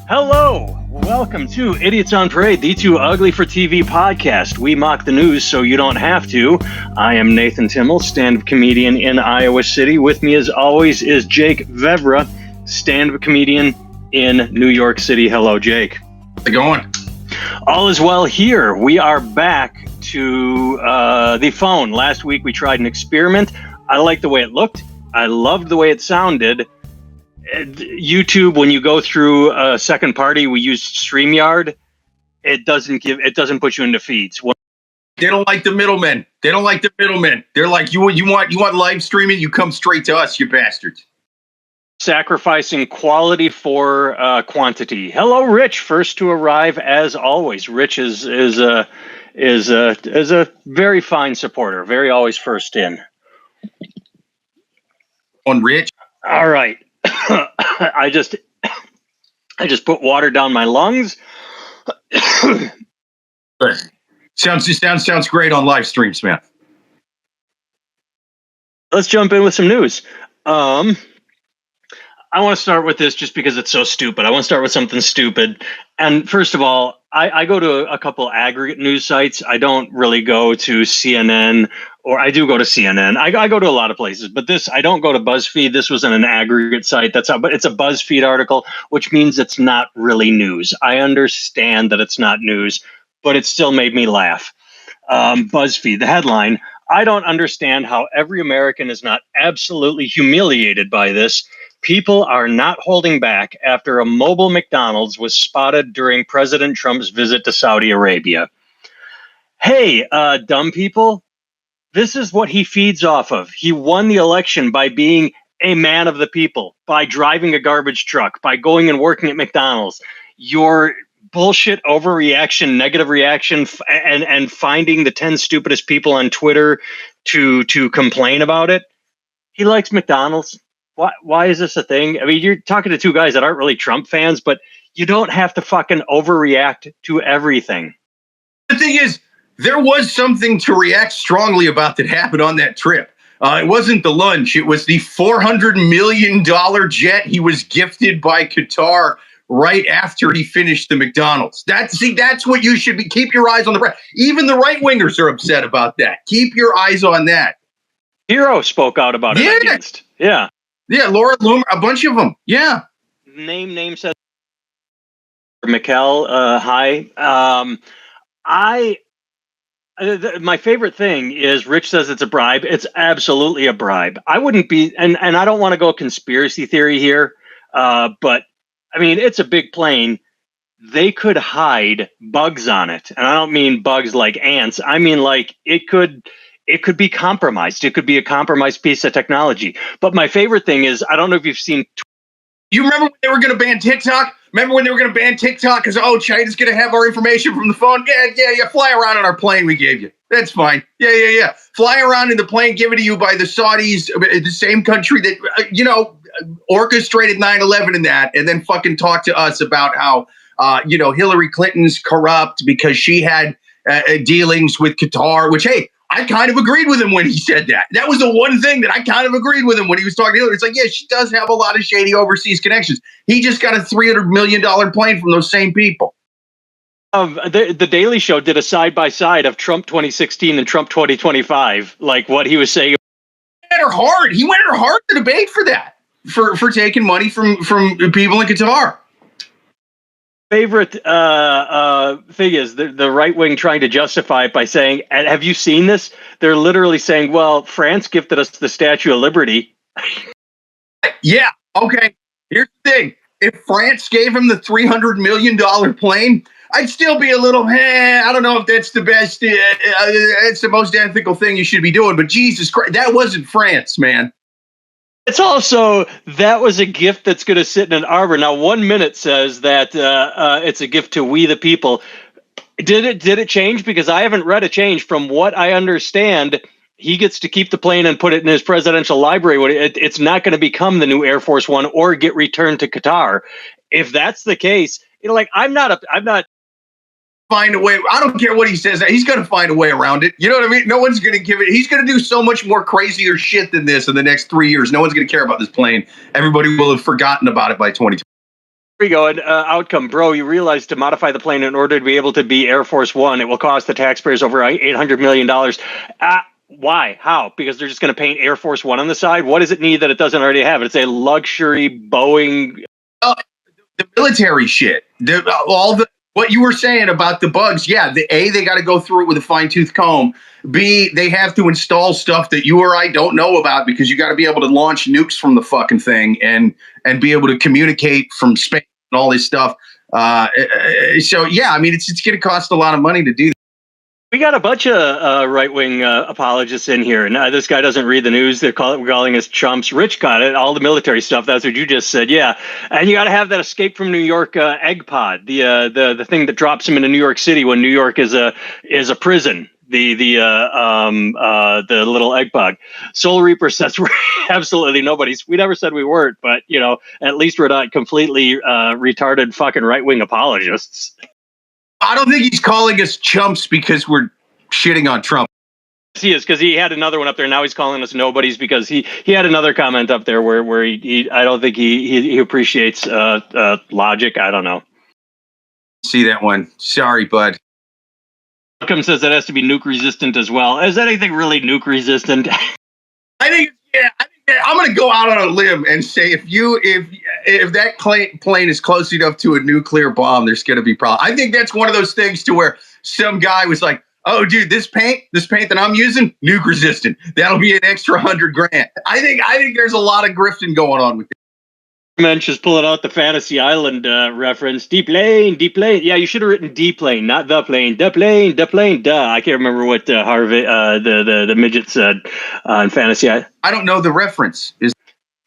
Hello, welcome to Idiots on Parade, the Too Ugly for TV podcast. We mock the news so you don't have to. I am Nathan Timmel, stand-up comedian in Iowa City. With me, as always, is Jake Vevra, stand-up comedian in New York City. Hello, Jake. How's it going? All is well here. We are back to the phone. Last week, we tried an experiment. I liked the way it looked. I loved the way it sounded. YouTube, when you go through a second party, we use StreamYard. It doesn't put you into feeds. They don't like the middlemen. They're like, you want live streaming? You come straight to us, you bastards. Sacrificing quality for quantity. Hello, Rich. First to arrive, as always. Rich is a very fine supporter. Very always first in. On Rich. All right. I just put water down my lungs. Sounds great on live streams, man. Let's jump in with some news. I want to start with this just because it's so stupid. I want to start with something stupid. And first of all, I go to a couple aggregate news sites. I don't really go to CNN, or I do go to CNN. I go to a lot of places, but I don't go to BuzzFeed. This was in an aggregate site. But it's a BuzzFeed article, which means it's not really news. I understand that it's not news, but it still made me laugh. BuzzFeed, the headline: I don't understand how every American is not absolutely humiliated by this. People are not holding back after a mobile McDonald's was spotted during President Trump's visit to Saudi Arabia. Hey, dumb people, this is what he feeds off of. He won the election by being a man of the people, by driving a garbage truck, by going and working at McDonald's. Your bullshit overreaction, negative reaction, and finding the 10 stupidest people on Twitter to complain about it. He likes McDonald's. Why is this a thing? I mean, you're talking to two guys that aren't really Trump fans, but you don't have to fucking overreact to everything. The thing is, there was something to react strongly about that happened on that trip. It wasn't the lunch. It was the $400 million jet he was gifted by Qatar right after he finished the McDonald's. That's what you should be. Keep your eyes on the prize. Even the right-wingers are upset about that. Keep your eyes on that. Hero spoke out about it against. Yeah. Yeah, Laura Loomer, a bunch of them. Yeah. Name said Mikkel, hi. My favorite thing is Rich says it's a bribe. It's absolutely a bribe. I wouldn't be, and I don't want to go conspiracy theory here, but I mean, it's a big plane. They could hide bugs on it. And I don't mean bugs like ants. I mean, like it could be compromised. It could be a compromised piece of technology. But my favorite thing is, I don't know if you've seen. You remember when they were going to ban TikTok? Remember when they were going to ban TikTok because, China's going to have our information from the phone? Yeah. Fly around on our plane we gave you. That's fine. Yeah. Fly around in the plane given to you by the Saudis, the same country that, orchestrated 9/11 in that, and then fucking talk to us about how, Hillary Clinton's corrupt because she had dealings with Qatar, which, hey, I kind of agreed with him when he said that. That was the one thing that I kind of agreed with him when he was talking to Hillary. It's like, yeah, she does have a lot of shady overseas connections. He just got a $300 million plane from those same people. The Daily Show did a side-by-side of Trump 2016 and Trump 2025, like what he was saying. He went at her hard to debate for that, for taking money from people in Qatar. Favorite thing is the right wing trying to justify it by saying, and have you seen this? They're literally saying, well, France gifted us the Statue of Liberty. Yeah. Okay. Here's the thing. If France gave him the $300 million plane, I'd still be a little, I don't know if that's the best. It's the most ethical thing you should be doing. But Jesus Christ, that wasn't France, man. It's also, that was a gift that's going to sit in an arbor. Now, 1 minute says that it's a gift to we the people. Did it change? Because I haven't read a change. From what I understand, he gets to keep the plane and put it in his presidential library. It's not going to become the new Air Force One or get returned to Qatar. If that's the case, I'm not find a way. I don't care what he says. He's going to find a way around it. You know what I mean? No one's going to give it. He's going to do so much more crazier shit than this in the next 3 years. No one's going to care about this plane. Everybody will have forgotten about it by 2020. Here we go. Outcome, bro. You realize to modify the plane in order to be able to be Air Force One, it will cost the taxpayers over $800 million. Why? How? Because they're just going to paint Air Force One on the side? What does it need that it doesn't already have? It's a luxury Boeing. The military shit. What you were saying about the bugs. Yeah, they got to go through it with a fine-tooth comb. B, they have to install stuff that you or I don't know about because you got to be able to launch nukes from the fucking thing and be able to communicate from space and all this stuff. So yeah, I mean, it's going to cost a lot of money to do that. We got a bunch of right-wing apologists in here, and this guy doesn't read the news. We're calling us chumps. Rich got it, all the military stuff. That's what you just said, yeah. And you got to have that escape from New York egg pod, the thing that drops him into New York City when New York is a prison. The little egg pod. Soul Reaper says we're absolutely nobody's. We never said we weren't, but at least we're not completely retarded fucking right-wing apologists. I don't think he's calling us chumps because we're shitting on Trump. He is, because he had another one up there. Now he's calling us nobodies because he had another comment up there where he I don't think he appreciates logic. I don't know. See that one? Sorry, bud. Malcolm says that has to be nuke resistant as well. Is anything really nuke resistant? I think I'm going to go out on a limb and say if that plane is close enough to a nuclear bomb, there's going to be problems. I think that's one of those things to where some guy was like, "Oh, dude, this paint that I'm using, nuke resistant. That'll be an extra $100,000." I think there's a lot of grifting going on with it. Mensch is pulling out the Fantasy Island reference. D-plane. Yeah, you should have written D-plane, not the plane. The plane. Duh. I can't remember what Harvey, the midget said on Fantasy Island. I don't know the reference. Is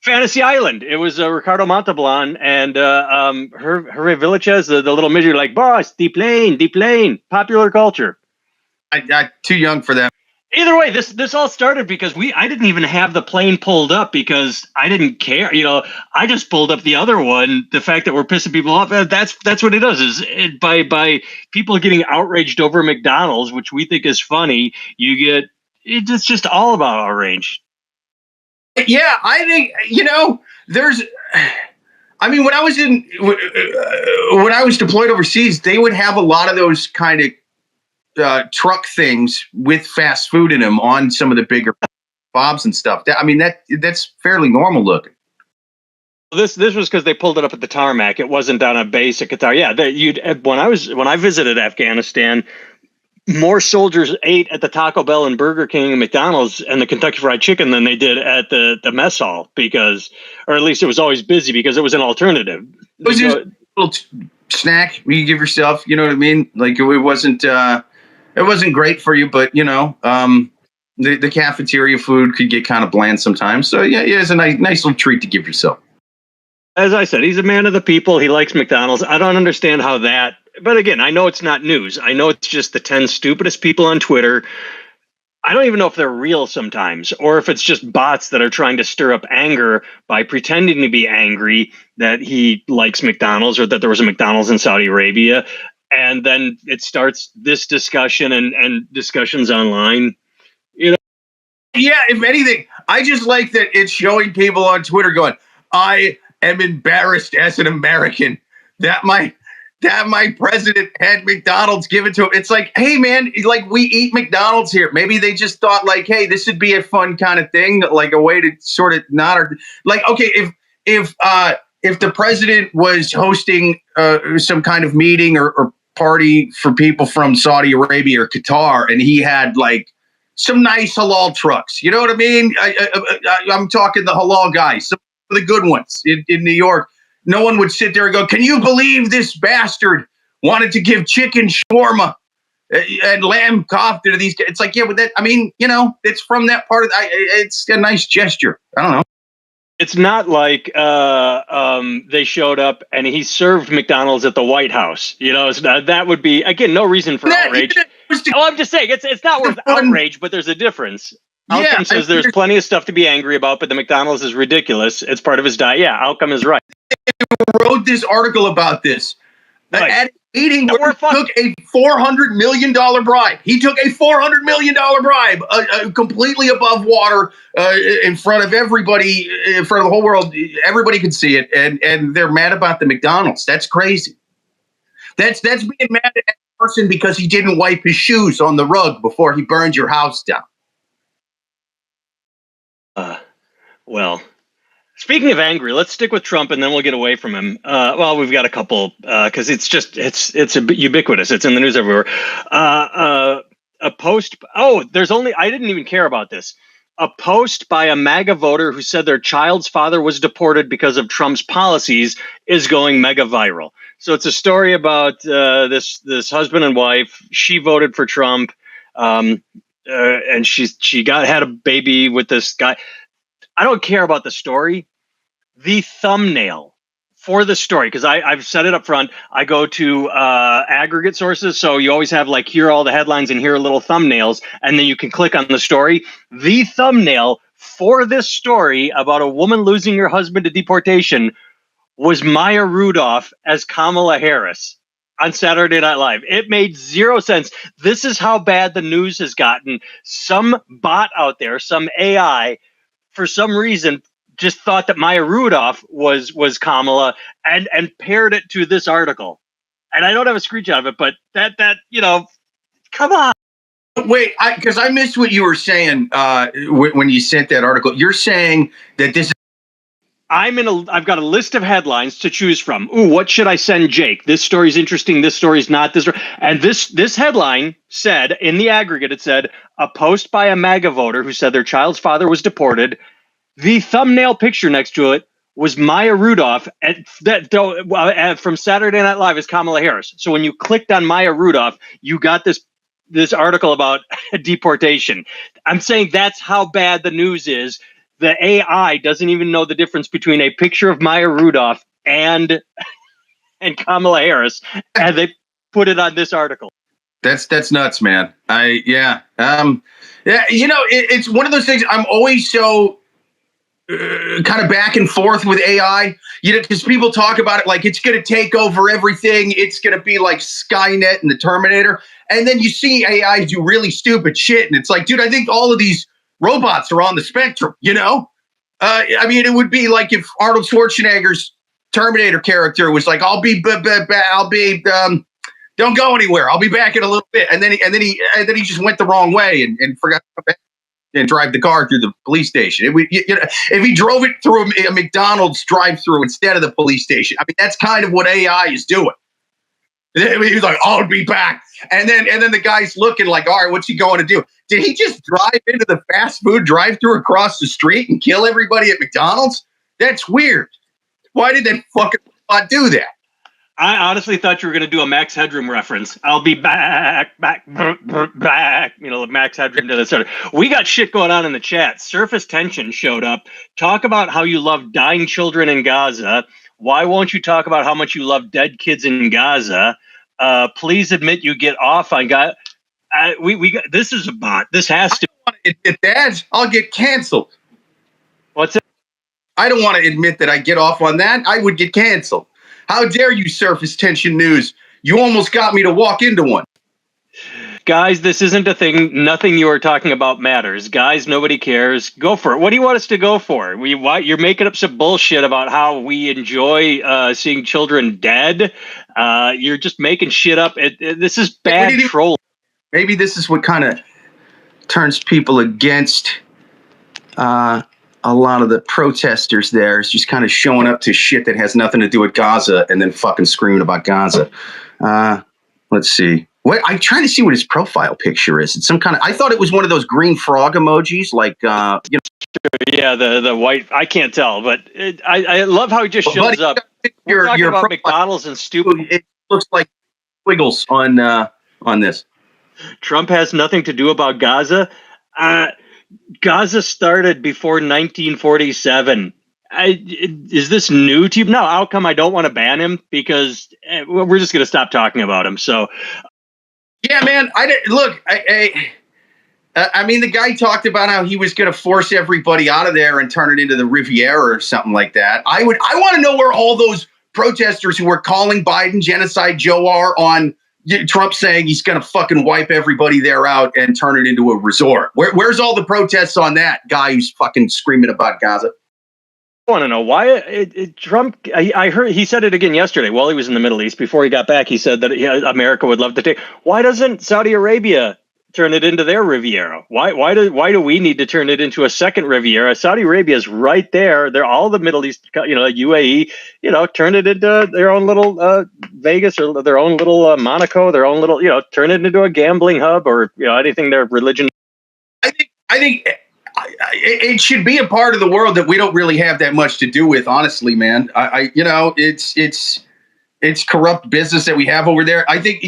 Fantasy Island. It was Ricardo Montalban and Hervé Villachez, the little midget, like, boss, D-plane. Popular culture. I'm too young for that. Either way, this all started because I didn't even have the plane pulled up because I didn't care. I just pulled up the other one. The fact that we're pissing people off, that's what it does. By people getting outraged over McDonald's, which we think is funny, it's just all about outrage. Yeah, I think there's. I mean, when I was deployed overseas, they would have a lot of those kind of truck things with fast food in them on some of the bigger bobs and stuff. That's fairly normal looking. This was because they pulled it up at the tarmac. It wasn't on a base at Qatar. Yeah, when I visited Afghanistan, more soldiers ate at the Taco Bell and Burger King and McDonald's and the Kentucky Fried Chicken than they did at the mess hall or at least it was always busy because it was an alternative. It was just a little snack you give yourself. You know what I mean? Like it wasn't. It wasn't great for you, but the cafeteria food could get kind of bland sometimes. So yeah, it's a nice little treat to give yourself. As I said, he's a man of the people. He likes McDonald's. I don't understand how that. But again, I know it's not news. I know it's just the 10 stupidest people on Twitter. I don't even know if they're real sometimes, or if it's just bots that are trying to stir up anger by pretending to be angry that he likes McDonald's or that there was a McDonald's in Saudi Arabia. And then it starts this discussion and discussions online. Yeah, if anything, I just like that it's showing people on Twitter going, "I am embarrassed as an American that my president had McDonald's given to him." It's like, hey man, like we eat McDonald's here. Maybe they just thought like, hey, this would be a fun kind of thing, like a way to sort of not like, okay, if the president was hosting some kind of meeting or party for people from Saudi Arabia or Qatar, and he had like some nice halal trucks. You know what I mean? I'm talking the halal guys, some of the good ones in New York. No one would sit there and go, "Can you believe this bastard wanted to give chicken shawarma and lamb kofta to these guys?" It's like, yeah, but it's from that part of it's a nice gesture. I don't know. It's not like they showed up and he served McDonald's at the White House. That would be, again, no reason for outrage. I'm just saying, it's not worth outrage, but there's a difference. Outcome says there's plenty of stuff to be angry about, but the McDonald's is ridiculous. It's part of his diet. Yeah, Outcome is right. I wrote this article about this. Right. Meeting And where he took a $400 million bribe. He took a $400 million bribe, completely above water, in front of everybody, in front of the whole world. Everybody could see it, and they're mad about the McDonald's. That's crazy. That's being mad at a person because he didn't wipe his shoes on the rug before he burned your house down. Well, speaking of angry, let's stick with Trump and then we'll get away from him. Well, we've got a couple because it's ubiquitous. It's in the news everywhere. A post. Oh, I didn't even care about this. A post by a MAGA voter who said their child's father was deported because of Trump's policies is going mega viral. So it's a story about this husband and wife. She voted for Trump, and she had a baby with this guy. I don't care about the story. The thumbnail for the story, because I've said it up front, I go to aggregate sources, so you always have like here are all the headlines and here are little thumbnails, and then you can click on the story. The thumbnail for this story about a woman losing her husband to deportation was Maya Rudolph as Kamala Harris on Saturday Night Live. It made zero sense. This is how bad the news has gotten. Some bot out there, some AI, for some reason, just thought that Maya Rudolph was Kamala and paired it to this article. And I don't have a screenshot of it, but that come on. Wait, because I missed what you were saying when you sent that article. You're saying that this. I've got a list of headlines to choose from. Ooh, what should I send Jake? This story's interesting. This story's not. And this headline said, in the aggregate, it said, a post by a MAGA voter who said their child's father was deported. The thumbnail picture next to it was Maya Rudolph from Saturday Night Live as Kamala Harris. So when you clicked on Maya Rudolph, you got this article about deportation. I'm saying that's how bad the news is. The AI doesn't even know the difference between a picture of Maya Rudolph and Kamala Harris, and they put it on this article. That's nuts, man. Yeah. It's one of those things. I'm always so kind of back and forth with AI, because people talk about it like it's going to take over everything. It's going to be like Skynet and the Terminator. And then you see AI do really stupid shit. And it's like, dude, I think all of these robots are on the spectrum, it would be like if Arnold Schwarzenegger's Terminator character was like, don't go anywhere. I'll be back in a little bit. And then he just went the wrong way and forgot to come back and drive the car through the police station. If he drove it through a McDonald's drive-through instead of the police station, that's kind of what AI is doing. He's like, I'll be back. And then the guy's looking like, all right, what's he going to do? Did he just drive into the fast food drive-thru across the street and kill everybody at McDonald's? That's weird. Why did that fucking bot do that? I honestly thought you were going to do a Max Headroom reference. I'll be back. Max Headroom to the start. We got shit going on in the chat. Surface Tension showed up. Talk about how you love dying children in Gaza. Why won't you talk about how much you love dead kids in Gaza? Please admit you get off on Gaza. This is a bot. This has to. I don't want to admit that. I'll get canceled. What's it? I don't want to admit that I get off on that. I would get canceled. How dare you, Surface Tension News? You almost got me to walk into one. Guys, this isn't a thing. Nothing you are talking about matters. Guys, nobody cares. Go for it. What do you want us to go for? You're making up some bullshit about how we enjoy seeing children dead. You're just making shit up. This is bad troll. Maybe this is what kind of turns people against a lot of the protesters there. Is just kind of showing up to shit that has nothing to do with Gaza and then fucking screaming about Gaza. Let's see. I'm trying to see what his profile picture is. It's some kind of. I thought it was one of those green frog emojis, like Yeah, the white. I can't tell, but I love how he just shows up. We're talking about McDonald's and stupid. It looks like squiggles on this. Trump has nothing to do about Gaza. Gaza started before 1947. Is this new to you? No, how come I don't want to ban him? Because we're just going to stop talking about him. So, yeah, man. I mean, the guy talked about how he was going to force everybody out of there and turn it into the Riviera or something like that. I want to know where all those protesters who were calling Biden genocide Joe R on Trump saying he's going to fucking wipe everybody there out and turn it into a resort. Where's all the protests on that guy who's fucking screaming about Gaza? I want to know why Trump. I heard he said it again yesterday while he was in the Middle East. Before he got back, he said that America would love to take. Why doesn't Saudi Arabia turn it into their Riviera? Why do we need to turn it into a second Riviera? Saudi Arabia is right there. They're all the Middle East, UAE. Turn it into their own little Vegas or their own little Monaco, their own little. Turn it into a gambling hub or anything their religion. I think. It should be a part of the world that we don't really have that much to do with, honestly, man. It's corrupt business that we have over there. I think,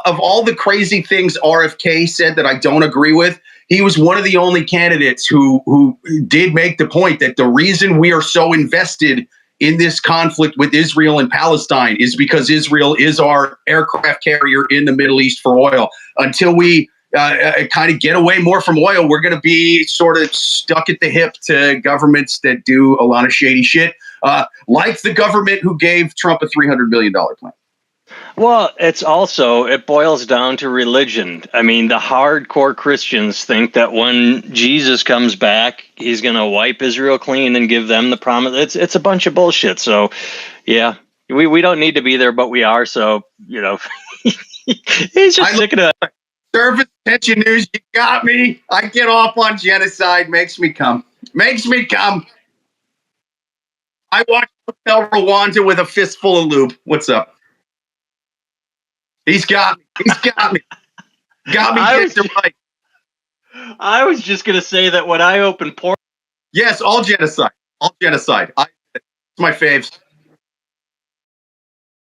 of all the crazy things RFK said that I don't agree with, he was one of the only candidates who did make the point that the reason we are so invested in this conflict with Israel and Palestine is because Israel is our aircraft carrier in the Middle East for oil. Until we kind of get away more from oil, we're going to be sort of stuck at the hip to governments that do a lot of shady shit, like the government who gave Trump a $300 million plan. Well, it boils down to religion. I mean, the hardcore Christians think that when Jesus comes back, he's going to wipe Israel clean and give them the promise. It's a bunch of bullshit. So, yeah, we don't need to be there, but we are. So, he's just sick of that. Surface tension news, you got me. I get off on genocide, makes me come. I watched Hotel Rwanda with a fistful of lube. What's up? He's got me. Got me kicked right. I was just going to say that when I open porn. Yes, all genocide. It's my faves.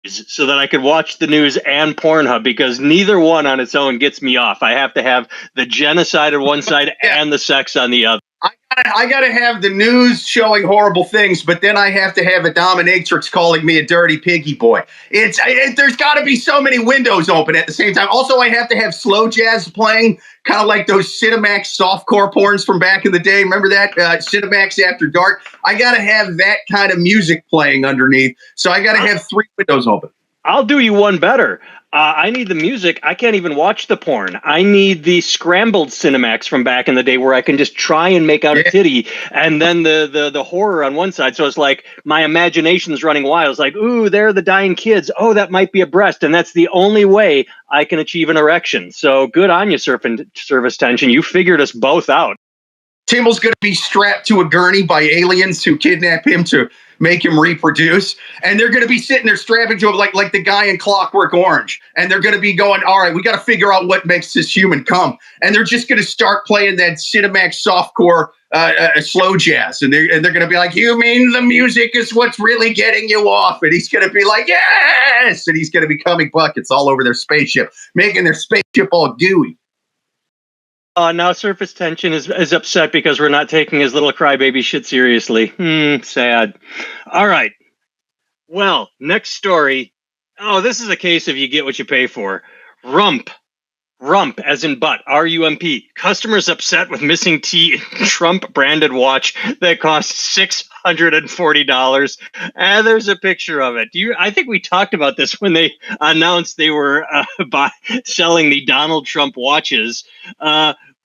So that I could watch the news and Pornhub, because neither one on its own gets me off. I have to have the genocide on one side and the sex on the other. I gotta have the news showing horrible things, but then I have to have a dominatrix calling me a dirty piggy boy. There's got to be so many windows open at the same time. Also, I have to have slow jazz playing, kind of like those Cinemax softcore porns from back in the day. Remember that Cinemax After Dark? I gotta have that kind of music playing underneath. So I gotta have 3 windows open. I'll do you one better. I need the music. I can't even watch the porn. I need the scrambled Cinemax from back in the day where I can just try and make out a titty, and then the horror on one side. So it's like my imagination's running wild. It's like, ooh, there are the dying kids. Oh, that might be a breast. And that's the only way I can achieve an erection. So good on you, service tension. You figured us both out. Timmel's going to be strapped to a gurney by aliens who kidnap him to make him reproduce. And they're going to be sitting there strapping to him like the guy in Clockwork Orange. And they're going to be going, all right, we got to figure out what makes this human come. And they're just going to start playing that Cinemax softcore slow jazz. And they're going to be like, you mean the music is what's really getting you off? And he's going to be like, yes! And he's going to be coming buckets all over their spaceship, making their spaceship all gooey. Now surface tension is upset because we're not taking his little crybaby shit seriously. Sad. All right. Well, next story. Oh, this is a case of you get what you pay for. Rump, as in butt, R-U-M-P. Customers upset with missing Trump branded watch that cost $640. And there's a picture of it. I think we talked about this when they announced they were selling the Donald Trump watches.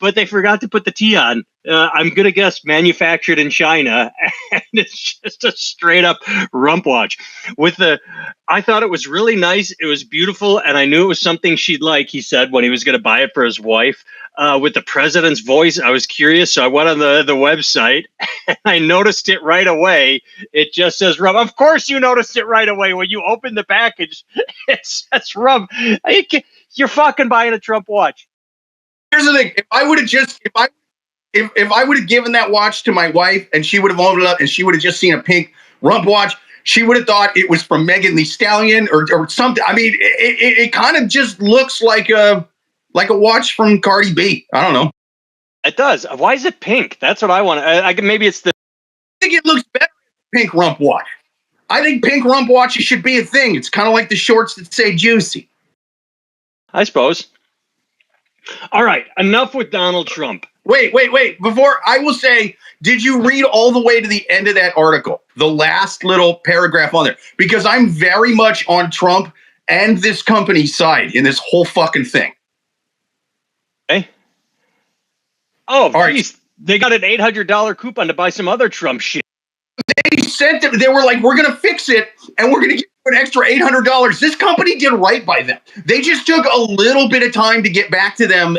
But they forgot to put the T on. I'm going to guess manufactured in China. And it's just a straight up rump watch. I thought it was really nice. It was beautiful. And I knew it was something she'd like, he said, when he was going to buy it for his wife. With the president's voice, I was curious. So I went on the website and I noticed it right away. It just says rump. Of course you noticed it right away. When you open the package, it says rump. You're fucking buying a Trump watch. Here's the thing: if I would have given that watch to my wife and she would have opened it up and she would have just seen a pink rump watch, she would have thought it was from Megan Thee Stallion or something. I mean, it kind of just looks like a watch from Cardi B. I don't know. It does. Why is it pink? That's what I want. Maybe it's the. I think it looks better than pink rump watch. I think pink rump watches should be a thing. It's kind of like the shorts that say juicy. I suppose. All right, enough with Donald Trump. Wait. Before I will say, did you read all the way to the end of that article? The last little paragraph on there? Because I'm very much on Trump and this company's side in this whole fucking thing. Hey. Oh, right. geez. They got an $800 coupon to buy some other Trump shit. They sent them. They were like, we're going to fix it, and we're going to give you an extra $800. This company did right by them. They just took a little bit of time to get back to them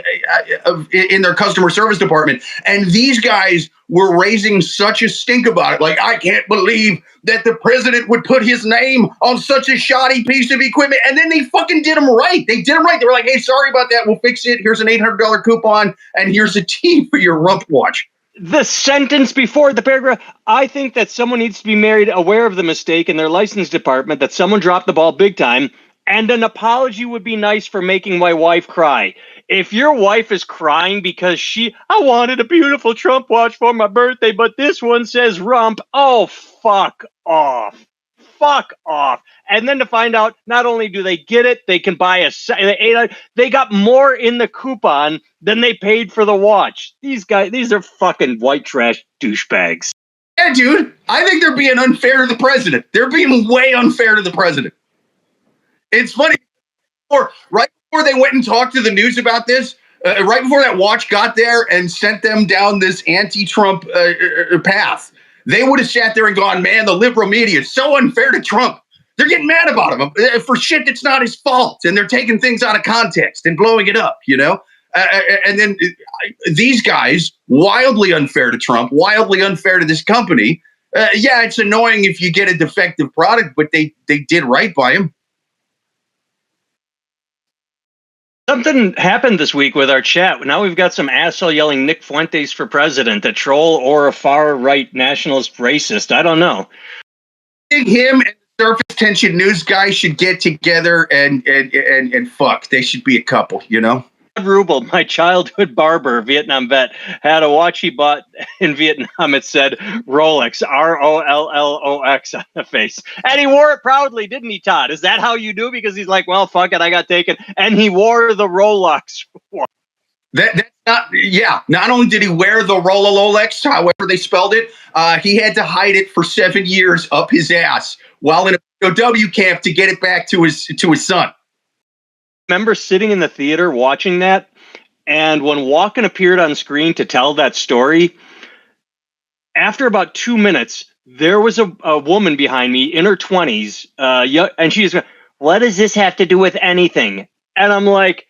in their customer service department. And these guys were raising such a stink about it. Like, I can't believe that the president would put his name on such a shoddy piece of equipment. And then they fucking did them right. They did them right. They were like, hey, sorry about that. We'll fix it. Here's an $800 coupon, and here's a tea for your rump watch. The sentence before the paragraph, I think that someone needs to be made aware of the mistake in their license department, that someone dropped the ball big time, and an apology would be nice for making my wife cry. If your wife is crying because I wanted a beautiful Trump watch for my birthday, but this one says rump, oh, fuck off. Fuck off. And then to find out, not only do they get it, they can buy they got more in the coupon than they paid for the watch. These are fucking white trash douchebags. Yeah, dude. I think they're being unfair to the president. They're being way unfair to the president. It's funny. Right before they went and talked to the news about this, right before that watch got there and sent them down this anti-Trump path, they would have sat there and gone, man, the liberal media is so unfair to Trump. They're getting mad about him for shit that's not his fault. And they're taking things out of context and blowing it up, you know? And then these guys, wildly unfair to Trump, wildly unfair to this company. Yeah, it's annoying if you get a defective product, but they did right by him. Something happened this week with our chat. Now we've got some asshole yelling Nick Fuentes for president, a troll or a far-right nationalist racist. I don't know. I think him and the surface tension news guy should get together and fuck. They should be a couple, you know? Rubel, my childhood barber, Vietnam vet, had a watch he bought in Vietnam. It said Rolex, Rollox on the face. And he wore it proudly, didn't he, Todd? Is that how you do? Because he's like, well, fuck it, I got taken. And he wore the Rolex. That's not, yeah. Not only did he wear the Rolex, however they spelled it, he had to hide it for 7 years up his ass while in a POW camp to get it back to his son. Remember sitting in the theater watching that, and when Walken appeared on screen to tell that story, after about 2 minutes, there was a woman behind me in her 20s, and she's going, what does this have to do with anything? And I'm like,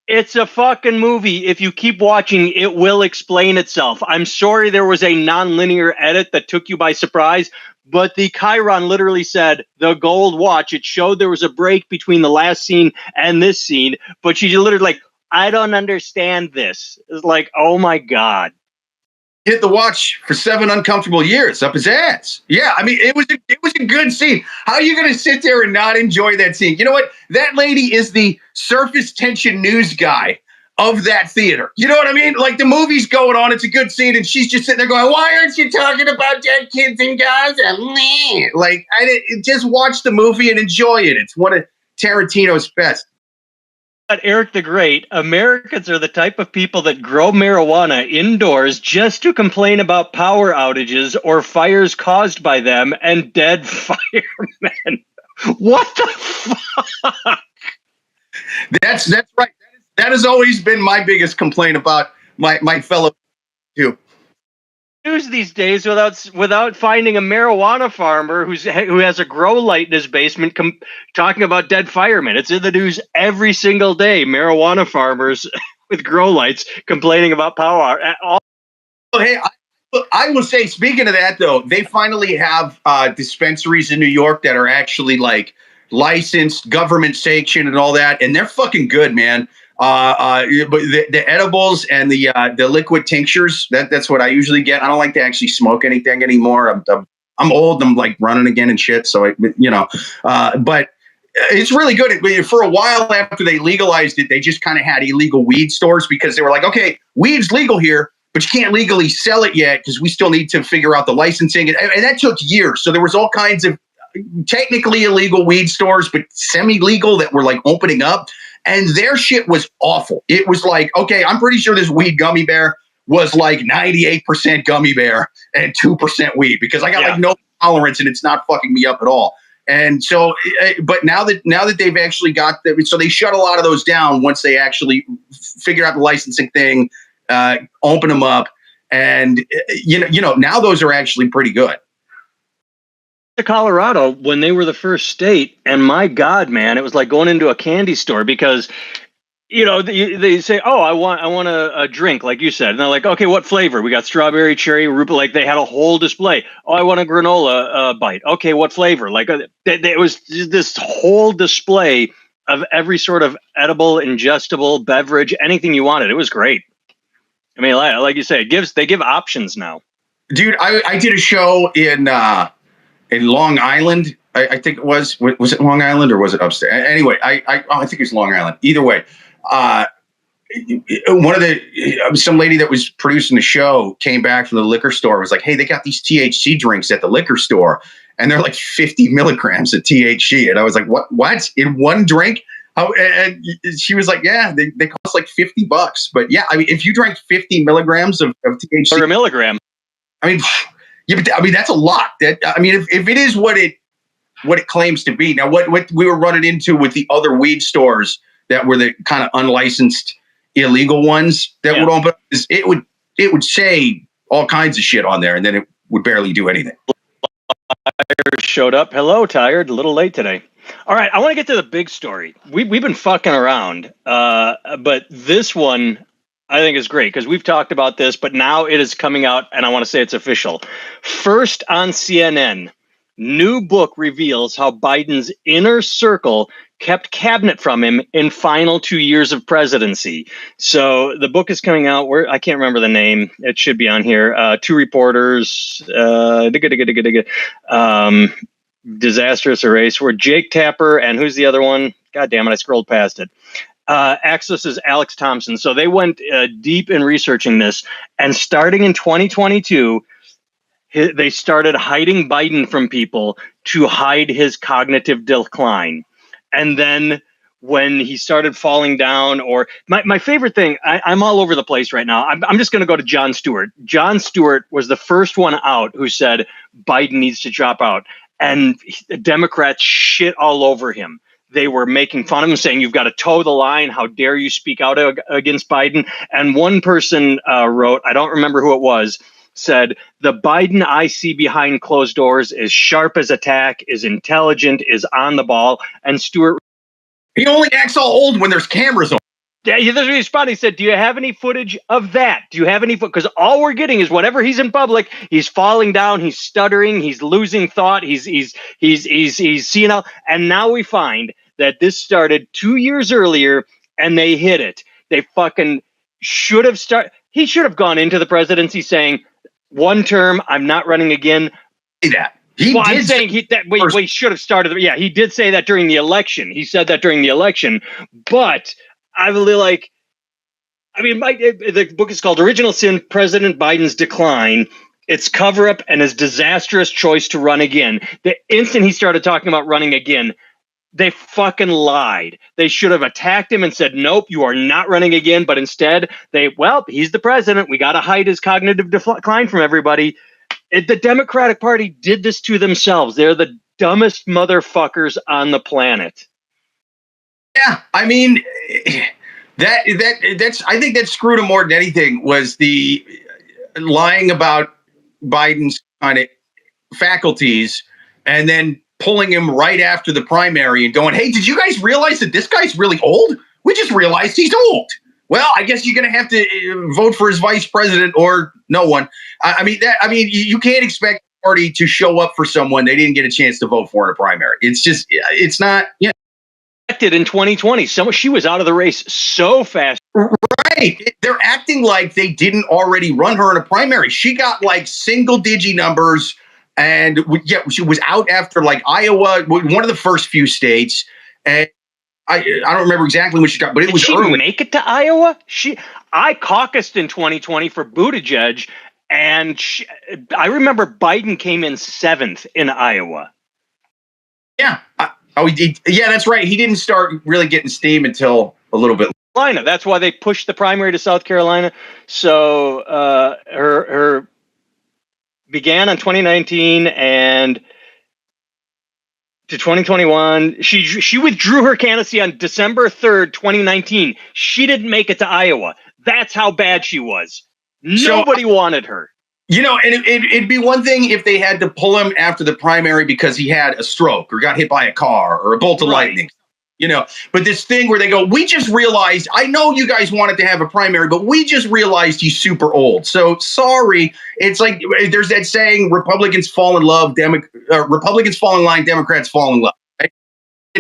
it's a fucking movie. If you keep watching, it will explain itself. I'm sorry there was a non-linear edit that took you by surprise, but the Chiron literally said the gold watch. It showed there was a break between the last scene and this scene, but she literally like, I don't understand this. It's like, oh my God. Hit the watch for 7 uncomfortable years up his ass. Yeah, I mean, it was a good scene. How are you going to sit there and not enjoy that scene? You know what? That lady is the surface tension news guy of that theater. You know what I mean? Like, the movie's going on, it's a good scene, and she's just sitting there going, why aren't you talking about dead kids and guys? Like, just watch the movie and enjoy it. It's one of Tarantino's best. But Eric the Great, Americans are the type of people that grow marijuana indoors just to complain about power outages or fires caused by them and dead firemen. What the fuck? That's right. That has always been my biggest complaint about my fellow too. News these days without finding a marijuana farmer who has a grow light in his basement talking about dead firemen. It's in the news every single day. Marijuana farmers with grow lights complaining about power. Hey, I will say, speaking of that though, they finally have dispensaries in New York that are actually like licensed, government sanctioned, and all that, and they're fucking good, man. But the edibles and the liquid tinctures, that's what I usually get. I don't like to actually smoke anything anymore. I'm old. I'm like running again and shit. So, but it's really good. For a while after they legalized it, they just kind of had illegal weed stores because they were like, okay, weed's legal here, but you can't legally sell it yet because we still need to figure out the licensing. And that took years. So there was all kinds of technically illegal weed stores, but semi-legal that were like opening up. And their shit was awful. It was like, okay, I'm pretty sure this weed gummy bear was like 98% gummy bear and 2% weed because I got like no tolerance and it's not fucking me up at all. And so, but now that they've actually got so they shut a lot of those down once they actually figure out the licensing thing, open them up, and now those are actually pretty good. Colorado, when they were the first state, and my God, man, it was like going into a candy store because they say, oh, I want a drink, like you said. And they're like, okay, what flavor? We got strawberry, cherry, rhubarb. Like they had a whole display. Oh, I want a granola bite. Okay, what flavor? Like it was this whole display of every sort of edible, ingestible beverage, anything you wanted. It was great. I mean, like you say, they give options now. Dude, I did a show in Long Island. I think it was it Long Island or was it upstate? Anyway, I think it was Long Island. Either way. Some lady that was producing the show came back from the liquor store, was like, hey, they got these THC drinks at the liquor store and they're like 50 milligrams of THC. And I was like, what in one drink? And she was like, yeah, they cost like $50. But yeah, I mean, if you drank 50 milligrams of THC or a milligram, I mean, that's a lot. If it is what it claims to be. Now, what we were running into with the other weed stores that were the kind of unlicensed illegal ones that would open, it would say all kinds of shit on there, and then it would barely do anything. Showed up. Hello, tired. A little late today. All right, I want to get to the big story. We've been fucking around, but this one I think is great because we've talked about this, but now it is coming out, and I want to say it's official. First on CNN, new book reveals how Biden's inner circle kept cabinet from him in final 2 years of presidency. So the book is coming out. I can't remember the name. It should be on here. Two reporters, Disastrous Erase, where Jake Tapper and who's the other one? God damn it, I scrolled past it. Access's Alex Thompson. So they went deep in researching this, and starting in 2022, they started hiding Biden from people to hide his cognitive decline. And then when he started falling down, or my favorite thing, I'm all over the place right now. I'm just going to go to Jon Stewart. Jon Stewart was the first one out who said Biden needs to drop out. And the Democrats shit all over him. They were making fun of him, saying, you've got to toe the line. How dare you speak out against Biden? And one person wrote, I don't remember who it was, said, the Biden I see behind closed doors is sharp as a tack, is intelligent, is on the ball. And Stewart, he only acts all old when there's cameras on. Yeah, that's what he responded. He said, do you have any footage of that? Do you have any because all we're getting is whenever he's in public, he's falling down, he's stuttering, he's losing thought, he's senile. And now we find that this started 2 years earlier and they hit it. They fucking should have he should have gone into the presidency saying, one term, I'm not running again. That I'm saying he should have started. Yeah, he did say that during the election. He said that during the election. But I really the book is called Original Sin, President Biden's Decline. It's cover up and his disastrous choice to run again. The instant he started talking about running again, they fucking lied. They should have attacked him and said, nope, you are not running again. But instead, he's the president. We got to hide his cognitive decline from everybody. The Democratic Party did this to themselves. They're the dumbest motherfuckers on the planet. Yeah, I mean, that's I think that screwed him more than anything was the lying about Biden's kind of faculties and then pulling him right after the primary and going, hey, did you guys realize that this guy's really old? We just realized he's old. Well, I guess you're going to have to vote for his vice president or no one. You can't expect the party to show up for someone they didn't get a chance to vote for in a primary. It's not. Yeah. In 2020, she was out of the race so fast. Right. They're acting like they didn't already run her in a primary. She got like single digit numbers. And she was out after like Iowa, one of the first few states. And I don't remember exactly when she got, but it was early. Did she make it to Iowa? I caucused in 2020 for Buttigieg, and I remember Biden came in 7th in Iowa. Yeah. That's right. He didn't start really getting steam until a little bit. Carolina. That's why they pushed the primary to South Carolina. So her began on 2019 and to 2021. She withdrew her candidacy on December 3rd, 2019. She didn't make it to Iowa. That's how bad she was. Nobody wanted her. You know, and it'd be one thing if they had to pull him after the primary because he had a stroke or got hit by a car or a bolt of lightning. You know, but this thing where they go, we just realized, I know you guys wanted to have a primary, but we just realized he's super old. So sorry. It's like there's that saying, Republicans fall in love, Republicans fall in line, Democrats fall in love. Right?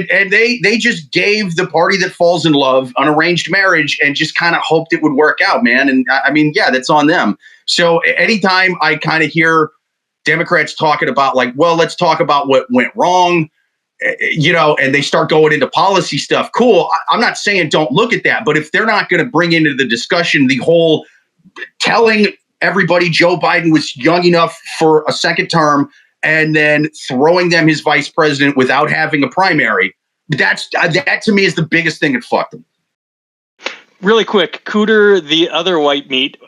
And they just gave the party that falls in love an arranged marriage and just kind of hoped it would work out, man. And I mean, yeah, that's on them. So anytime I kind of hear Democrats talking about like, well, let's talk about what went wrong, you know, and they start going into policy stuff. Cool. I'm not saying don't look at that, but if they're not going to bring into the discussion the whole telling everybody Joe Biden was young enough for a second term and then throwing them his vice president without having a primary, that to me is the biggest thing that fucked them. Really quick, Cooter, the other white meat.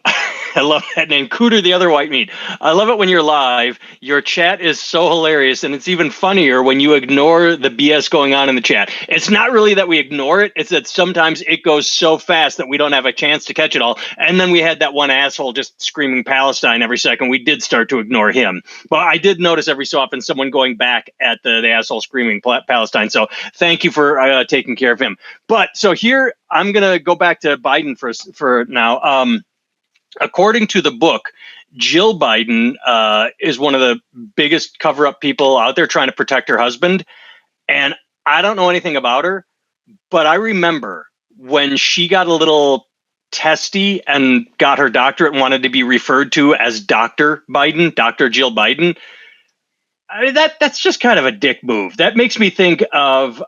I love that name, Cooter, the other white meat. I love it when you're live. Your chat is so hilarious, and it's even funnier when you ignore the BS going on in the chat. It's not really that we ignore it. It's that sometimes it goes so fast that we don't have a chance to catch it all. And then we had that one asshole just screaming Palestine every second. We did start to ignore him. But I did notice every so often someone going back at the asshole screaming Palestine. So thank you for taking care of him. But so here, I'm going to go back to Biden for now. According to the book, Jill Biden is one of the biggest cover-up people out there trying to protect her husband. And I don't know anything about her, but I remember when she got a little testy and got her doctorate and wanted to be referred to as Dr. Biden, Dr. Jill Biden. I mean, that's just kind of a dick move. That makes me think of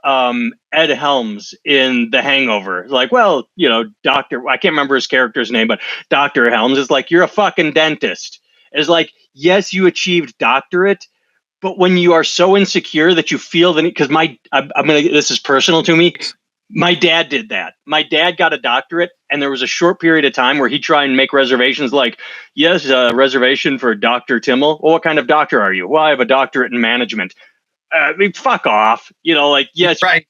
Ed Helms in The Hangover. Like, well, you know, Doctor, I can't remember his character's name, but Dr. Helms is like, you're a fucking dentist. It's like, yes, you achieved doctorate, but when you are so insecure that you feel the need, because this is personal to me. My dad did that. My dad got a doctorate, and there was a short period of time where he'd try and make reservations like, yes, a reservation for Dr. Timmel. Well, what kind of doctor are you? Well, I have a doctorate in management. I mean, fuck off. You know, like, yes. Right.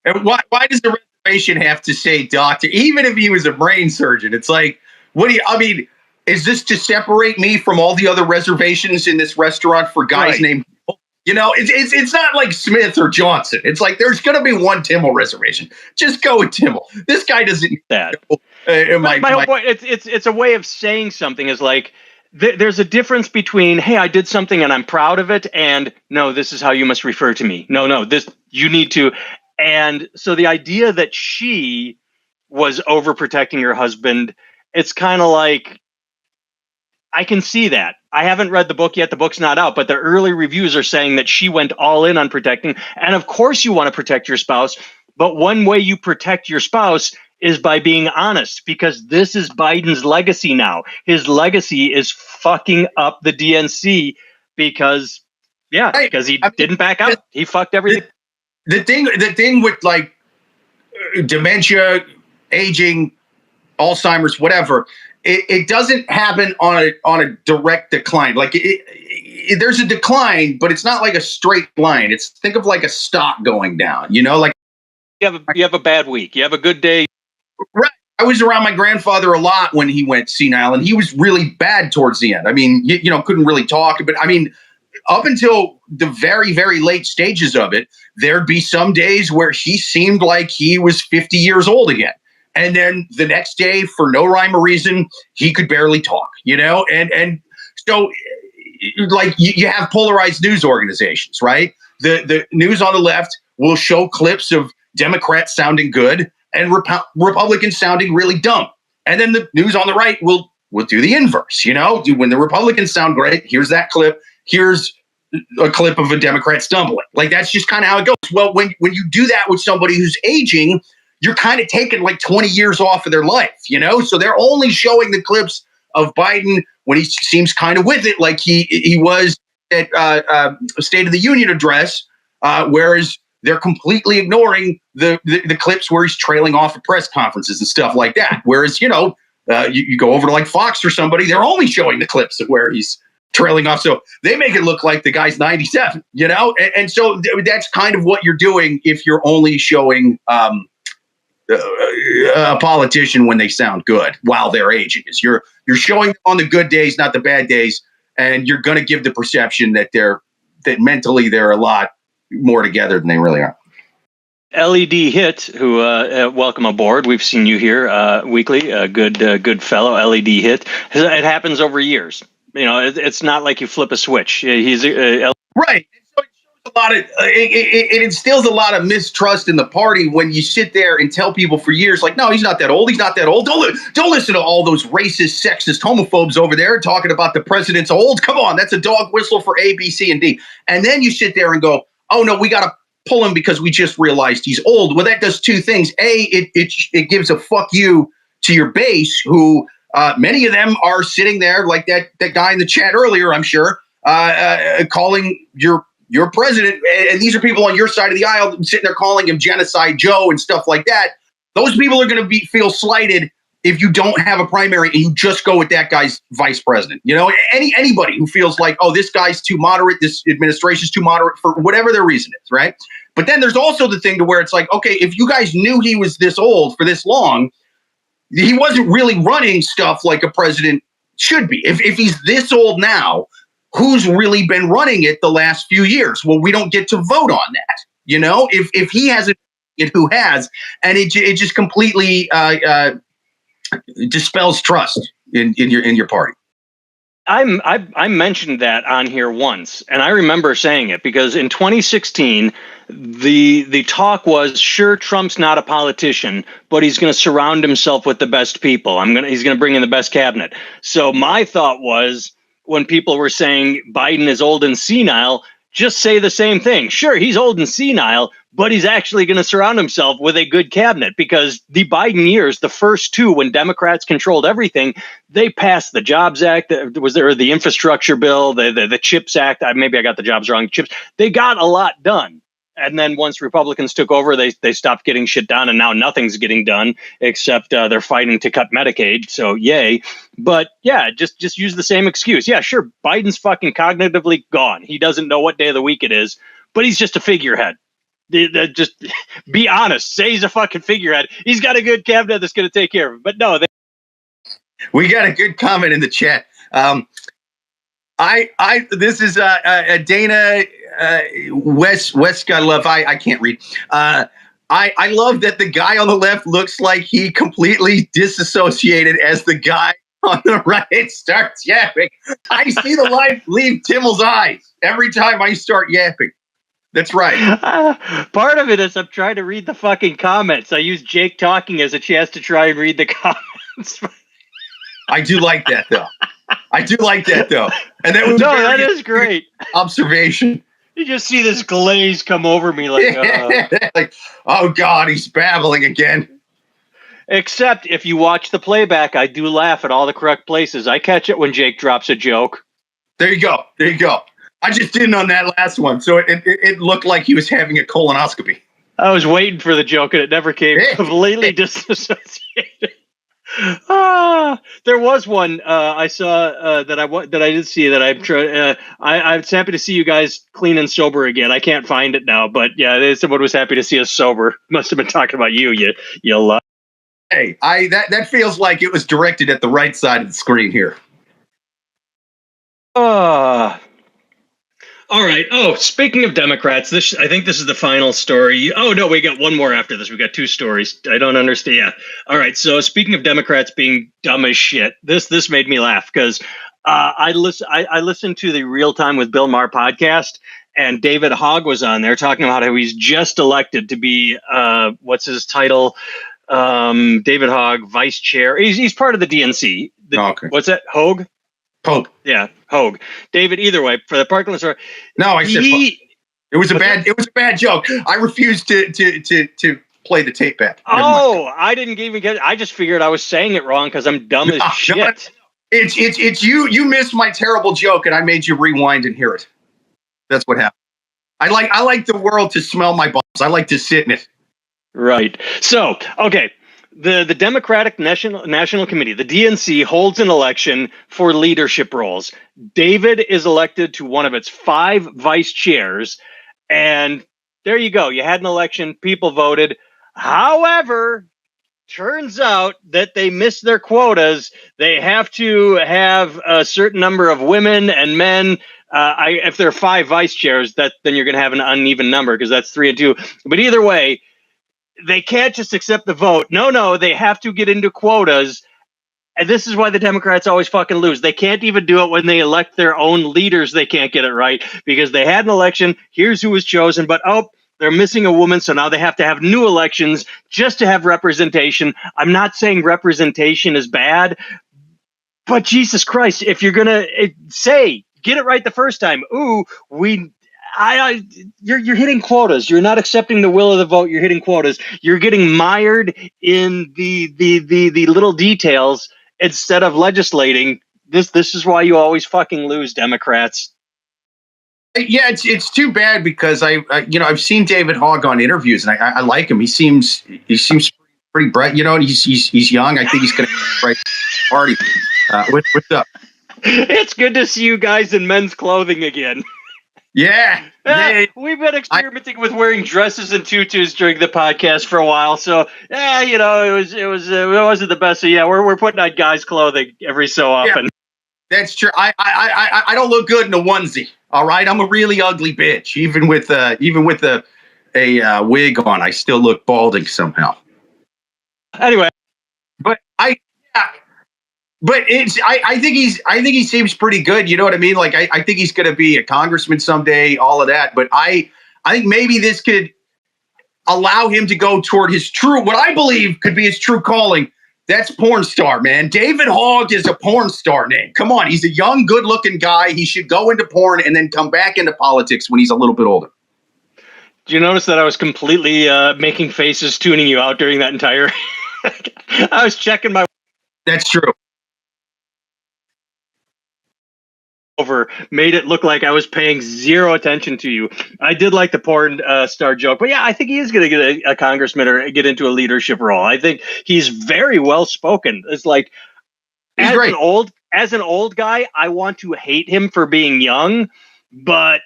And why does the reservation have to say doctor? Even if he was a brain surgeon, it's like, is this to separate me from all the other reservations in this restaurant for guys named, you know, it's not like Smith or Johnson. It's like, there's going to be one Timmel reservation. Just go with Timmel. This guy doesn't. That. My whole point, it's a way of saying something is like, there's a difference between, hey, I did something and I'm proud of it, and no, this is how you must refer to me. No, this, you need to. And so the idea that she was overprotecting her husband, it's kind of like, I can see that. I haven't read the book yet. The book's not out, but the early reviews are saying that she went all in on protecting. And of course you want to protect your spouse, but one way you protect your spouse is by being honest, because this is Biden's legacy now. His legacy is fucking up the DNC because he didn't back out. He fucked everything. The thing with like dementia, aging, Alzheimer's, whatever, it doesn't happen on a direct decline. Like there's a decline, but it's not like a straight line. Think of like a stock going down. You know, like you have a bad week, you have a good day. Right. I was around my grandfather a lot when he went senile, and he was really bad towards the end. I mean, you know, couldn't really talk, but I mean, up until the very, very late stages of it, there'd be some days where he seemed like he was 50 years old again. And then the next day, for no rhyme or reason, he could barely talk, you know? And so, like, you have polarized news organizations, right? The news on the left will show clips of Democrats sounding good and Republicans sounding really dumb. And then the news on the right will do the inverse, you know? When the Republicans sound great, here's that clip. Here's a clip of a Democrat stumbling. Like, that's just kind of how it goes. Well, when you do that with somebody who's aging, you're kind of taking like 20 years off of their life, you know? So they're only showing the clips of Biden when he seems kind of with it, like he was at State of the Union address, whereas they're completely ignoring the clips where he's trailing off at press conferences and stuff like that. Whereas, you go over to like Fox or somebody, they're only showing the clips of where he's trailing off. So they make it look like the guy's 97, and so that's kind of what you're doing if you're only showing a politician when they sound good while they're aging. Is you're showing on the good days, not the bad days, and you're going to give the perception that that mentally they're a lot more together than they really are. LED Hit, who welcome aboard. We've seen you here weekly. Good fellow. LED Hit. It happens over years. It's not like you flip a switch. He's right. So it shows a lot of it instills a lot of mistrust in the party when you sit there and tell people for years, like, no, he's not that old. He's not that old. Don't listen to all those racist, sexist, homophobes over there talking about the president's old. Come on, that's a dog whistle for A, B, C, and D. And then you sit there and go, oh no, we got to pull him because we just realized he's old. Well, that does two things. A, it gives a fuck you to your base, who many of them are sitting there like that guy in the chat earlier, I'm sure, calling your president. And these are people on your side of the aisle sitting there calling him Genocide Joe and stuff like that. Those people are going to feel slighted if you don't have a primary and you just go with that guy's vice president. Anybody who feels like, oh, this guy's too moderate, this administration's too moderate for whatever their reason is, right? But then there's also the thing to where it's like, okay, if you guys knew he was this old for this long, he wasn't really running stuff like a president should be. If he's this old now, who's really been running it the last few years? Well, we don't get to vote on that. If he hasn't, who has? And it just completely dispels trust in your party. I mentioned that on here once, and I remember saying it because in 2016, the talk was, sure, Trump's not a politician, but he's going to surround himself with the best people. He's going to bring in the best cabinet. So my thought was, when people were saying Biden is old and senile, just say the same thing. Sure, he's old and senile, but he's actually going to surround himself with a good cabinet, because the Biden years, the first two, when Democrats controlled everything, they passed the Jobs Act, the infrastructure bill, the CHIPS Act. Maybe I got the jobs wrong. CHIPS. They got a lot done. And then once Republicans took over, they stopped getting shit done, and now nothing's getting done except they're fighting to cut Medicaid. So yay. But yeah, just use the same excuse. Yeah, sure, Biden's fucking cognitively gone. He doesn't know what day of the week it is, but he's just a figurehead. Just be honest. Say he's a fucking figurehead. He's got a good cabinet that's going to take care of him. But no, we got a good comment in the chat. This is Dana West. I love. I can't read. I love that the guy on the left looks like he completely disassociated as the guy on the right starts yapping. I see the light leave Timmel's eyes every time I start yapping. That's right. Part of it is I'm trying to read the fucking comments. I use Jake talking as a chance to try and read the comments. I do like that, though. And that was that is great observation. You just see this glaze come over me like, like, oh God, he's babbling again. Except if you watch the playback, I do laugh at all the correct places. I catch it when Jake drops a joke. There you go. I just didn't on that last one, so it looked like he was having a colonoscopy. I was waiting for the joke, and it never came. Completely disassociated. There was one I saw that I did see that I'm trying. I was happy to see you guys clean and sober again. I can't find it now, but yeah, someone was happy to see us sober. Must have been talking about you lot. Hey, that feels like it was directed at the right side of the screen here. All right. Oh, speaking of Democrats, I think this is the final story. Oh, no, we got one more after this. We got two stories. I don't understand. Yeah. All right. So speaking of Democrats being dumb as shit, this made me laugh because I listened to the Real Time with Bill Maher podcast, and David Hogg was on there talking about how he's just elected to be, what's his title? David Hogg, vice chair. He's part of the DNC. Okay. What's that? Hogg? Pope. Yeah, Hogg. David, either way, for the Parkland story. No, I said Pope. It was a bad joke. I refused to play the tape back. Oh, I didn't even get it. I just figured I was saying it wrong because I'm dumb as shit. No, it's you. You missed my terrible joke, and I made you rewind and hear it. That's what happened. I like the world to smell my balls. I like to sit in it. Right. So, okay. The Democratic National Committee, the DNC, holds an election for leadership roles. David is elected to one of its 5 vice chairs. And there you go. You had an election. People voted. However, turns out that they missed their quotas. They have to have a certain number of women and men. If there are 5 vice chairs, then you're going to have an uneven number because that's 3 and 2. But either way, they can't just accept the vote. No, they have to get into quotas. And this is why the Democrats always fucking lose. They can't even do it when they elect their own leaders. They can't get it right because they had an election. Here's who was chosen. But, they're missing a woman. So now they have to have new elections just to have representation. I'm not saying representation is bad. But Jesus Christ, if you're going to say, get it right the first time. You're hitting quotas. You're not accepting the will of the vote. You're hitting quotas. You're getting mired in the little details instead of legislating. This is why you always fucking lose, Democrats. Yeah, it's too bad because I've seen David Hogg on interviews and I like him. He seems pretty bright. And he's young. I think he's going to right party. What's up? It's good to see you guys in men's clothing again. Yeah. We've been experimenting with wearing dresses and tutus during the podcast for a while, so it wasn't the best. So yeah, we're putting on guys' clothing every so often. Yeah, that's true. I don't look good in a onesie. All right, I'm a really ugly bitch. Even with a wig on, I still look balding somehow. Anyway, but I think he seems pretty good. You know what I mean? Like I think he's going to be a congressman someday. All of that, but I think maybe this could allow him to go toward what I believe could be his true calling. That's porn star, man. David Hogg is a porn star name. Come on. He's a young, good-looking guy. He should go into porn and then come back into politics when he's a little bit older. Do you notice that I was completely making faces, tuning you out during that entire... I was checking my... That's true. Made it look like I was paying zero attention to you. I did like the porn star joke, but yeah, I think he is going to get a congressman or get into a leadership role. I think he's very well spoken. It's like as an old guy, I want to hate him for being young, but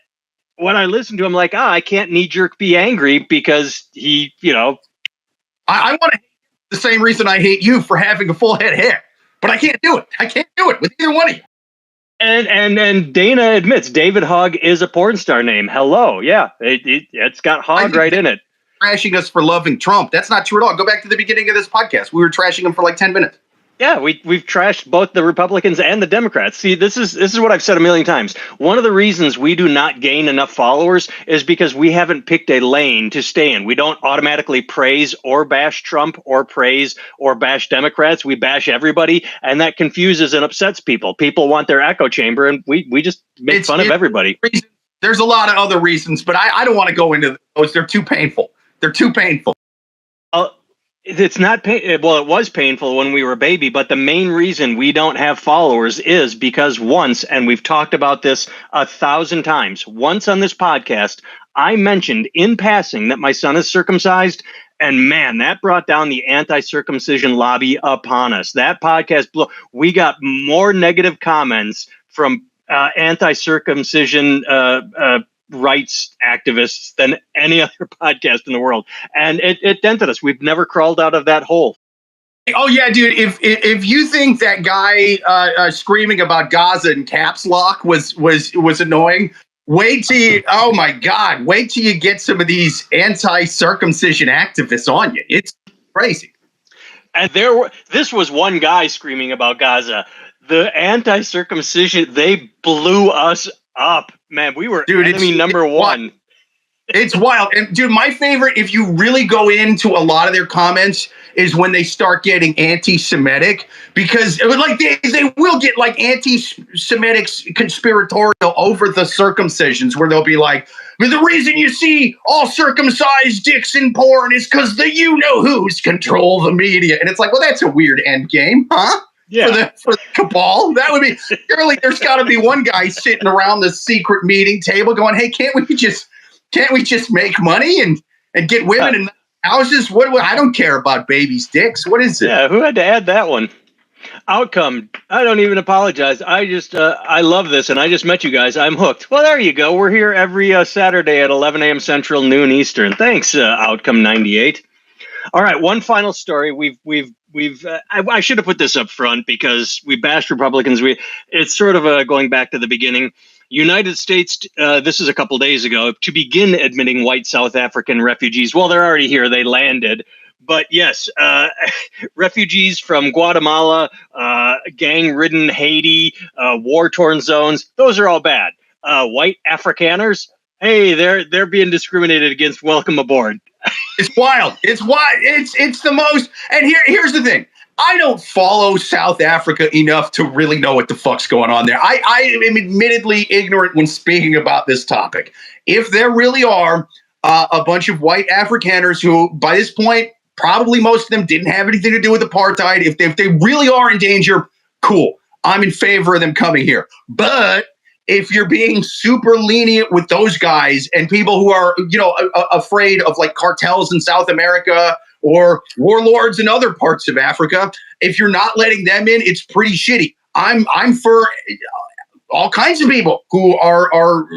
when I listen to him, like, I can't knee jerk be angry because he, I want to hate the same reason I hate you for having a full head of hair, but I can't do it. I can't do it with either one of you. And Dana admits David Hogg is a porn star name. Hello. Yeah. It's got Hogg right in it. Trashing us for loving Trump. That's not true at all. Go back to the beginning of this podcast. We were trashing him for like 10 minutes. Yeah, we've trashed both the Republicans and the Democrats. See, this is what I've said a million times. One of the reasons we do not gain enough followers is because we haven't picked a lane to stay in. We don't automatically praise or bash Trump or praise or bash Democrats. We bash everybody, and that confuses and upsets people. People want their echo chamber, and we just make fun of everybody. There's a lot of other reasons, but I don't want to go into those. They're too painful. It's not well, it was painful when we were a baby, but the main reason we don't have followers is because once, and we've talked about this 1,000 times, once on this podcast, I mentioned in passing that my son is circumcised, and man, that brought down the anti-circumcision lobby upon us. That podcast we got more negative comments from anti-circumcision rights activists than any other podcast in the world, and it dented us. We've never crawled out of that hole. Oh yeah, dude. If you think that guy screaming about Gaza in caps lock was annoying, wait till you get some of these anti-circumcision activists on you. It's crazy. And this was one guy screaming about Gaza. The anti-circumcision, they blew us up, man. We were enemy number one. It's wild. And dude, my favorite, if you really go into a lot of their comments, is when they start getting anti-Semitic, because it was like they will get like anti-Semitic conspiratorial over the circumcisions, where they'll be like, the reason you see all circumcised dicks in porn is because the you-know-who's control the media. And it's like, well, that's a weird end game, huh? Yeah. For the cabal. That would be, surely there's got to be one guy sitting around the secret meeting table going, hey, can't we just Can't we just make money and get women in houses? What I don't care about baby sticks. What is it? Yeah, who had to add that one? Outcome. I don't even apologize. I just, I love this, and I just met you guys. I'm hooked. Well, there you go. We're here every Saturday at 11 a.m. Central, noon Eastern. Thanks, Outcome 98. All right, one final story. I should have put this up front because we bashed Republicans. It's sort of going back to the beginning. United States, this is a couple days ago, to begin admitting white South African refugees. Well, they're already here. They landed. But yes, refugees from Guatemala, gang-ridden Haiti, war-torn zones, those are all bad. White Afrikaners, hey, they're being discriminated against. Welcome aboard. It's wild. It's wild. It's the most. And here's the thing. I don't follow South Africa enough to really know what the fuck's going on there. I am admittedly ignorant when speaking about this topic. If there really are a bunch of white Afrikaners who, by this point, probably most of them didn't have anything to do with apartheid. If they really are in danger, cool. I'm in favor of them coming here. But if you're being super lenient with those guys and people who are, afraid of like cartels in South America or warlords in other parts of Africa, if you're not letting them in, it's pretty shitty. I'm for all kinds of people who are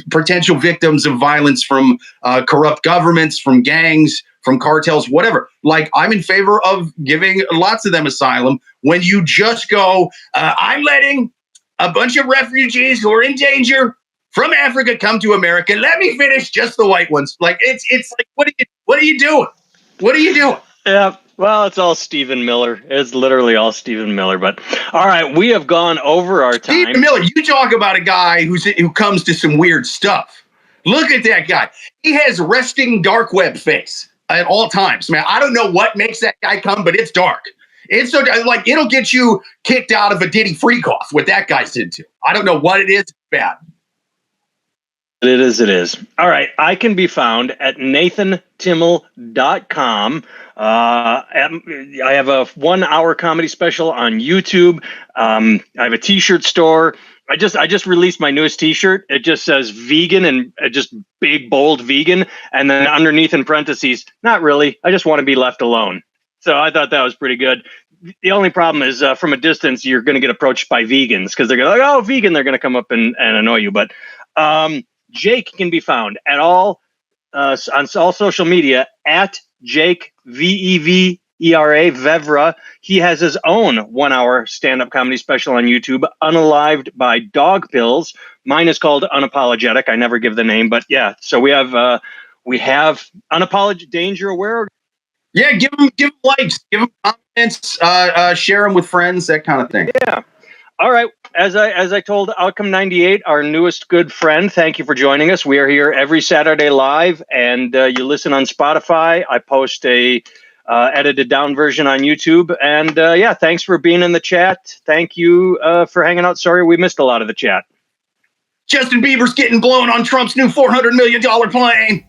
potential victims of violence from corrupt governments, from gangs, from cartels, whatever. Like, I'm in favor of giving lots of them asylum. When you just go, I'm letting a bunch of refugees who are in danger from Africa come to America. Let me finish just the white ones. Like, it's like, what are you doing? What are you doing? Yeah, well, it's all Stephen Miller. It's literally all Stephen Miller. But all right, we have gone over our time. Stephen Miller, you talk about a guy who comes to some weird stuff. Look at that guy. He has resting dark web face at all times, man. I don't know what makes that guy come, but it's dark. It's so like it'll get you kicked out of a Diddy freak off. What that guy's into. I don't know what it is. It's bad. It is. All right. I can be found at nathantimmel.com. I have a 1 hour comedy special on YouTube. I have a t-shirt store. I just released my newest t-shirt. It just says vegan and just big, bold vegan. And then underneath in parentheses, not really. I just want to be left alone. So I thought that was pretty good. The only problem is from a distance, you're going to get approached by vegans because they're going to like, oh, vegan. They're going to come up and annoy you. But Jake can be found at all on all social media at Jake Vevra. He has his own 1 hour stand-up comedy special on YouTube, Unalived by Dog Pills. Mine is called Unapologetic. I never give the name, but yeah. So we have Unapologetic, Danger Aware. Yeah, give them likes, give them comments, share them with friends, that kind of thing. Yeah. All right. As I told Outcome 98, our newest good friend, thank you for joining us. We are here every Saturday live, and you listen on Spotify. I post a edited down version on YouTube. And yeah, thanks for being in the chat. Thank you for hanging out. Sorry we missed a lot of the chat. Justin Bieber's getting blown on Trump's new $400 million plane.